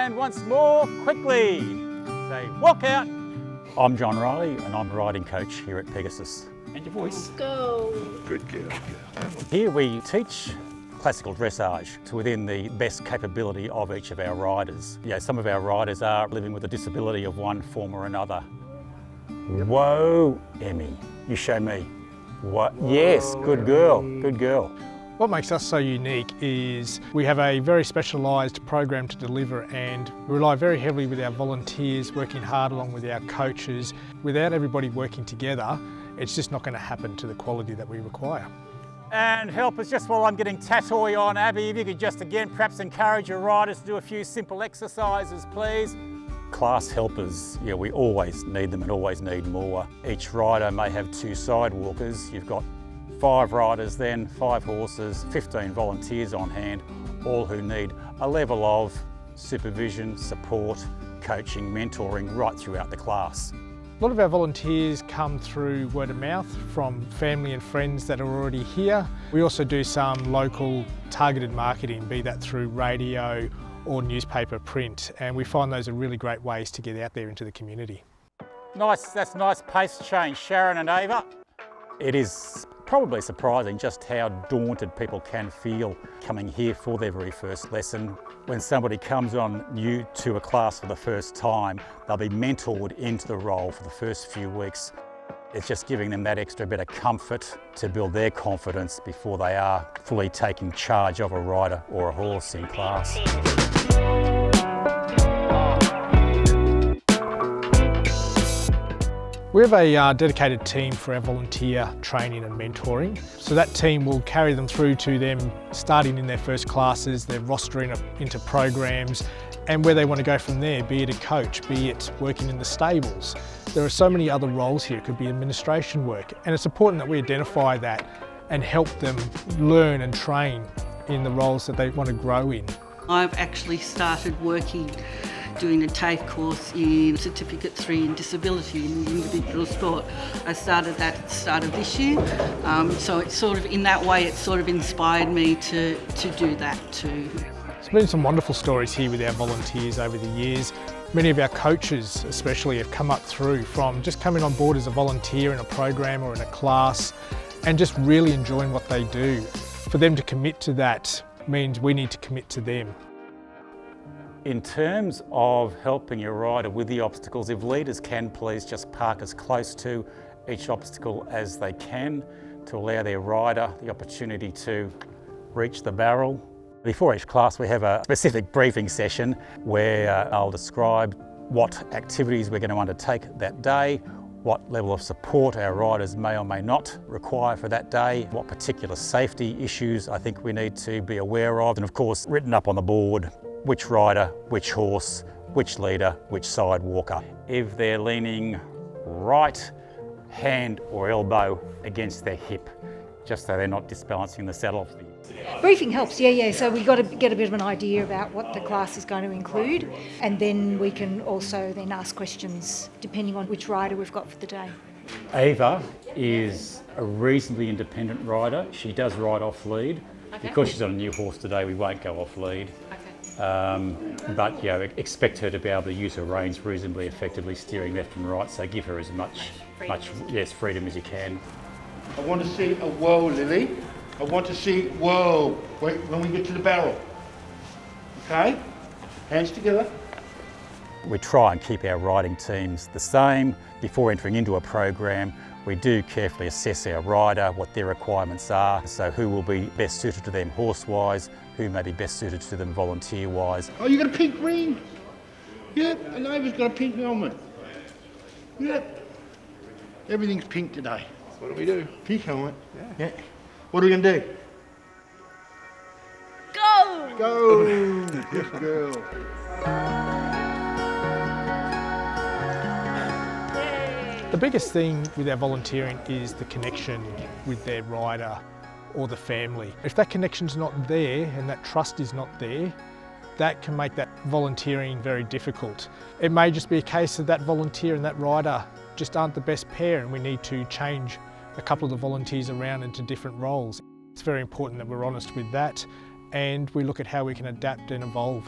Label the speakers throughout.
Speaker 1: And once more, quickly, say walk out. I'm John Riley and I'm a riding coach here at Pegasus. And your voice.
Speaker 2: Go.
Speaker 3: Good girl.
Speaker 1: Here we teach classical dressage to within the best capability of each of our riders. Yeah, some of our riders are living with a disability of one form or another. Whoa, Emmy, you show me. What? Yes, good girl, good girl.
Speaker 4: What makes us so unique is we have a very specialised program to deliver, and we rely very heavily with our volunteers working hard along with our coaches. Without everybody working together, it's just not going to happen to the quality that we require.
Speaker 1: And help us just while I'm getting tattooy on, Abby, if you could just again perhaps encourage your riders to do a few simple exercises, please. Class helpers, yeah, we always need them and always need more. Each rider may have 2 sidewalkers. You've got 5 riders then, 5 horses, 15 volunteers on hand, all who need a level of supervision, support, coaching, mentoring right throughout the class.
Speaker 4: A lot of our volunteers come through word of mouth from family and friends that are already here. We also do some local targeted marketing, be that through radio or newspaper print, and we find those are really great ways to get out there into the community.
Speaker 1: Nice, that's a nice pace change, Sharon and Ava. It is probably surprising just how daunted people can feel coming here for their very first lesson. When somebody comes on new to a class for the first time, they'll be mentored into the role for the first few weeks. It's just giving them that extra bit of comfort to build their confidence before they are fully taking charge of a rider or a horse in class.
Speaker 4: We have a dedicated team for our volunteer training and mentoring. So that team will carry them through to them starting in their first classes, their rostering into programs, and where they want to go from there, be it a coach, be it working in the stables. There are so many other roles here. It could be administration work, and it's important that we identify that and help them learn and train in the roles that they want to grow in.
Speaker 2: I've actually started working doing a TAFE course in Certificate 3 in Disability in individual sport. I started that at the start of this year, so it's sort of, in that way, it sort of inspired me to do that too.
Speaker 4: There's been some wonderful stories here with our volunteers over the years. Many of our coaches especially have come up through from just coming on board as a volunteer in a program or in a class and just really enjoying what they do. For them to commit to that means we need to commit to them.
Speaker 1: In terms of helping your rider with the obstacles, if leaders can please just park as close to each obstacle as they can to allow their rider the opportunity to reach the barrel. Before each class we have a specific briefing session where I'll describe what activities we're going to undertake that day, what level of support our riders may or may not require for that day, what particular safety issues I think we need to be aware of, and of course written up on the board which rider, which horse, which leader, which sidewalker. If they're leaning right hand or elbow against their hip, just so they're not disbalancing the saddle.
Speaker 5: Briefing helps, yeah. So we've got to get a bit of an idea about what the class is going to include, and then we can also then ask questions depending on which rider we've got for the day.
Speaker 1: Ava is a reasonably independent rider. She does ride off lead. Okay. Because she's on a new horse today, we won't go off lead. Okay. But expect her to be able to use her reins reasonably effectively, steering left and right. So give her as much freedom as you can.
Speaker 3: I want to see a whirl, Lily. I want to see whirl when we get to the barrel. Okay? Hands together.
Speaker 1: We try and keep our riding teams the same. Before entering into a program, we do carefully assess our rider, what their requirements are, so who will be best suited to them horse-wise, who may be best suited to them volunteer-wise.
Speaker 3: Oh, you got a pink ring? Yep, and Ava's got a pink helmet. Yep. Everything's pink today.
Speaker 6: What do we do?
Speaker 3: Pink helmet. Yeah. What are we going to do?
Speaker 2: Go!
Speaker 3: Go! Good girl.
Speaker 4: The biggest thing with our volunteering is the connection with their rider or the family. If that connection's not there and that trust is not there, that can make that volunteering very difficult. It may just be a case that that volunteer and that rider just aren't the best pair, and we need to change a couple of the volunteers around into different roles. It's very important that we're honest with that and we look at how we can adapt and evolve.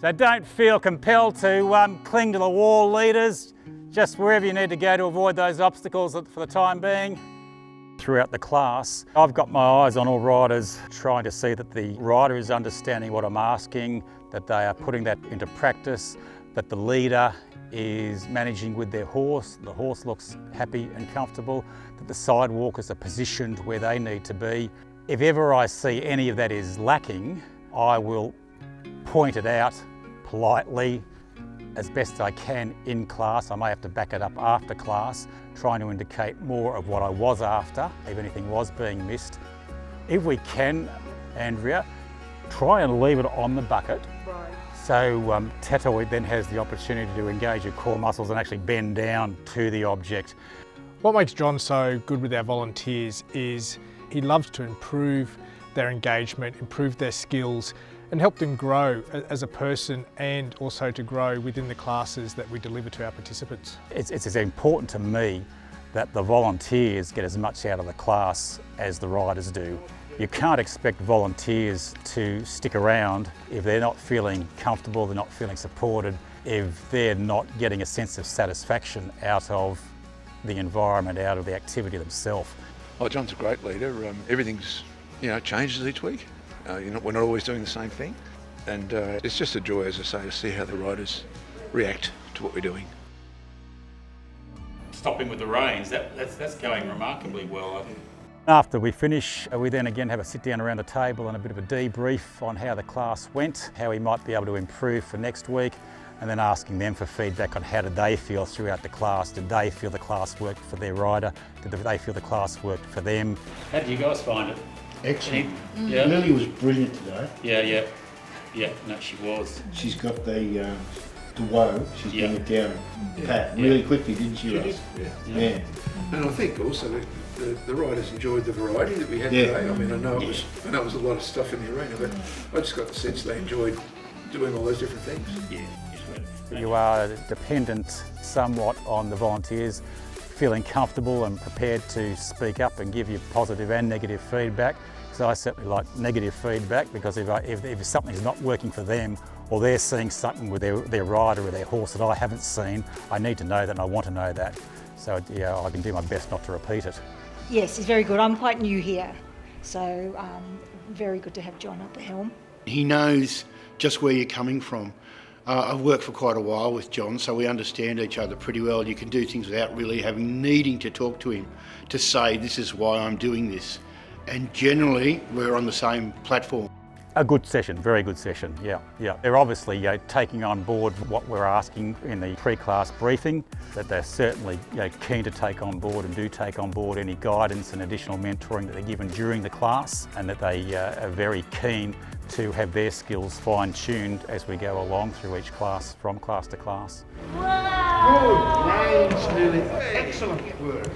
Speaker 1: So don't feel compelled to cling to the wall, leaders. Just wherever you need to go to avoid those obstacles for the time being. Throughout the class, I've got my eyes on all riders, trying to see that the rider is understanding what I'm asking, that they are putting that into practice, that the leader is managing with their horse, the horse looks happy and comfortable, that the sidewalkers are positioned where they need to be. If ever I see any of that is lacking, I will point it out politely as best I can in class. I may have to back it up after class, trying to indicate more of what I was after, if anything was being missed. If we can, Andrea, try and leave it on the bucket.
Speaker 2: Right.
Speaker 1: So Tatoid then has the opportunity to engage your core muscles and actually bend down to the object.
Speaker 4: What makes John so good with our volunteers is he loves to improve their engagement, improve their skills, and help them grow as a person and also to grow within the classes that we deliver to our participants.
Speaker 1: It's important to me that the volunteers get as much out of the class as the riders do. You can't expect volunteers to stick around if they're not feeling comfortable, they're not feeling supported, if they're not getting a sense of satisfaction out of the environment, out of the activity themselves.
Speaker 6: Oh, John's a great leader. Everything's, changes each week. We're not always doing the same thing. And it's just a joy, as I say, to see how the riders react to what we're doing.
Speaker 1: Stopping with the reins, that's going remarkably well, I think. After we finish, we then again have a sit down around the table and a bit of a debrief on how the class went, how we might be able to improve for next week, and then asking them for feedback on how did they feel throughout the class. Did they feel the class worked for their rider? Did they feel the class worked for them? How did you guys find it?
Speaker 3: Excellent.
Speaker 1: Yeah.
Speaker 3: Lily was brilliant today.
Speaker 1: Yeah, no, she was.
Speaker 3: She's got the woe. She's bringing it down pat really quickly, didn't she, Russ? Yeah.
Speaker 6: And I think also that the riders enjoyed the variety that we had today. I mean, I know it was a lot of stuff in the arena, but I just got the sense they enjoyed doing all those different things.
Speaker 1: Yeah. You are dependent somewhat on the volunteers feeling comfortable and prepared to speak up and give you positive and negative feedback. So I certainly like negative feedback, because if something's not working for them, or they're seeing something with their rider or their horse that I haven't seen, I need to know that and I want to know that. So yeah, I can do my best not to repeat it.
Speaker 5: Yes, it's very good. I'm quite new here, so very good to have John at the helm.
Speaker 3: He knows just where you're coming from. I've worked for quite a while with John, so we understand each other pretty well. You can do things without really needing to talk to him to say, this is why I'm doing this. And generally, we're on the same platform.
Speaker 1: A good session, very good session, yeah. They're obviously taking on board what we're asking in the pre-class briefing, that they're certainly keen to take on board and do take on board any guidance and additional mentoring that they're given during the class, and that they are very keen to have their skills fine-tuned as we go along through each class, from class to class.
Speaker 3: Good, brains, Lily. Excellent work.